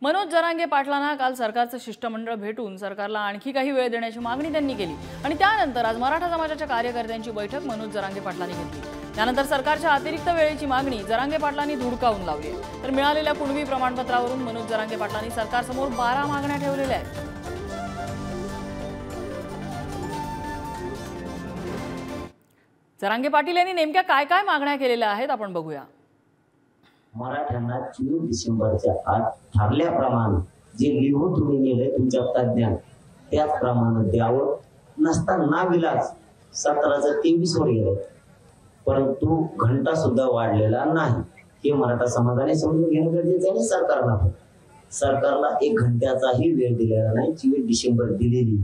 मनोज जरांगे पाटलांना काल सरकारचं शिष्टमंडळ भेटून सरकारला आणखी काही वेळ देण्याची मागणी त्यांनी केली आणि त्यानंतर आज मराठा समाजाच्या कार्यकर्त्यांची बैठक मनोज जरांगे पाटलांनी घेतली। त्यानंतर सरकारच्या अतिरिक्त वेळेची मागणी जरांगे पाटलांनी धुडकावून लावली आहे। तर मिळालेल्या कुणबी प्रमाणपत्रावरून मनोज जरांगे पाटलांनी सरकारसमोर 12 मागण्या ठेवलेल्या आहेत। जरांगे पाटील यांनी नेमक्या काय काय मागण्या केलेल्या आहेत आपण बघूया। मराठ्यांना 24 डिसेंबरच्या आत ठरल्याप्रमाणे जे लिहून तुम्ही नेले तुमच्या तज्ञान त्याचप्रमाणे द्यावं नसताना विलास 17चं 23 वर गेलं, परंतु घंटा सुद्धा वाढलेला नाही। हे मराठा समाजाने समजून घेणं गरजेचं आहे। सरकारला 1 घंट्याचाही वेळ दिलेला नाही। 24 डिसेंबर दिलेली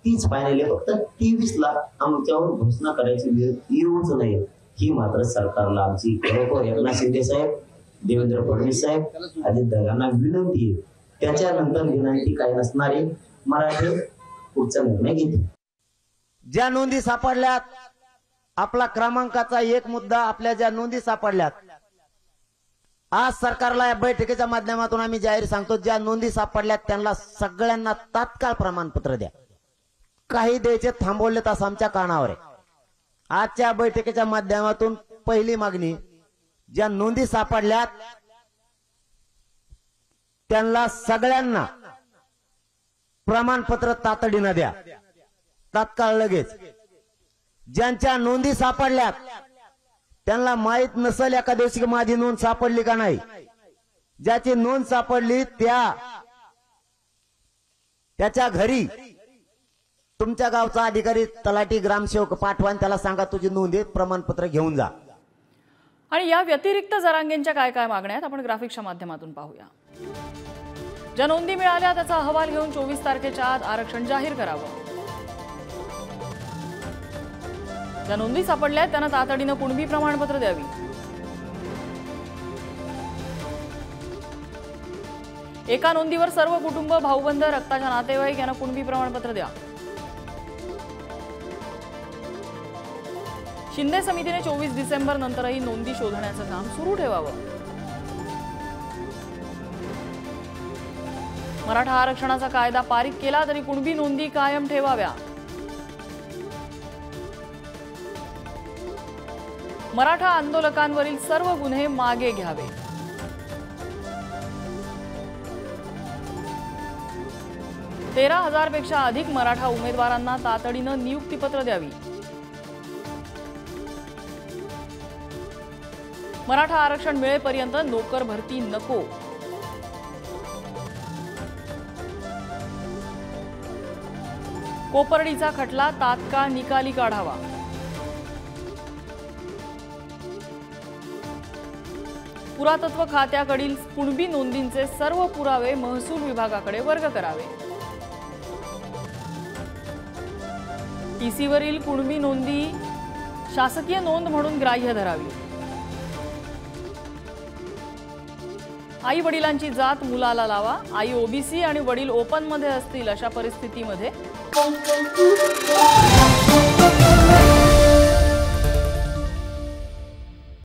तीच फायनली फक्त 23 ला आमच्यावर घोषणा करायची वेळ येऊच नये ही मात्र सरकारला आमची खरोखर एकनाथ शिंदे साहेब, देवेंद्र फडणवीस साहेब, अजित दादांना विनंती आहे। त्याच्यानंतर विनंती काय नसणारे मराठे पुढचा निर्णय घेतील। ज्या नोंदी सापडल्यात, आपला क्रमांकाचा एक मुद्दा आपल्या ज्या नोंदी सापडल्यात, आज सरकारला या बैठकीच्या माध्यमातून आम्ही जाहीर सांगतो, ज्या नोंदी सापडल्यात त्यांना सगळ्यांना तात्काळ प्रमाणपत्र द्या। काही द्यायचे थांबवले तास आमच्या कानावर आहे। आजच्या बैठकीच्या माध्यमातून पहिली मागणी, ज्या नोंदी सापडल्यात त्यांना सगळ्यांना प्रमाणपत्र तातडीने द्या, तात्काळ लगेच। ज्यांच्या नोंदी सापडल्यात त्यांना माहित नसेल एका दिवशी माझी नोंद सापडली का नाही, ज्याची नोंद सापडली त्याच्या घरी तुमच्या गावचा अधिकारी, तलाठी, ग्रामसेवक पाठवा, त्याला सांगा तुझी नोंद आहे, प्रमाणपत्र घेऊन जा। आणि या व्यतिरिक्त जरांगेंच्या काय काय मागण्या आहेत आपण ग्राफिक्सच्या माध्यमातून पाहूया। ज्या नोंदी मिळाल्या त्याचा अहवाल घेऊन 24 तारखेच्या आत आरक्षण जाहीर करावं। ज्या नोंदी सापडल्या त्यांना तातडीनं कुणबी प्रमाणपत्र द्यावी। एका नोंदीवर सर्व कुटुंब, भाऊबंद, रक्ताच्या नातेवाईक यांना कुणबी प्रमाणपत्र द्या। शिंदे समितीने 24 डिसेंबर नंतरही नोंदी शोधण्याचं काम सुरू ठेवावं। मराठा आरक्षणाचा कायदा पारित केला तरी कुणबी नोंदी कायम ठेवाव्या। मराठा आंदोलकांवरील सर्व गुन्हे मागे घ्यावे। « 13,000 पेक्षा अधिक मराठा उमेदवारांना तातडीनं नियुक्तीपत्र द्यावी। मराठा आरक्षण मिळेपर्यंत नोकर भरती नको। कोपर्डीचा खटला तात्काळ निकाली काढावा। पुरातत्व खात्याकडील कुणबी नोंदींचे सर्व पुरावे महसूल विभागाकडे वर्ग करावे। टीसीवरील कुणबी नोंदी शासकीय नोंद म्हणून ग्राह्य धरावी। आई वडिलांची जात मुलाला लावा। आई ओबीसी आणि वडील ओपन मध्ये असतील अशा परिस्थितीमध्ये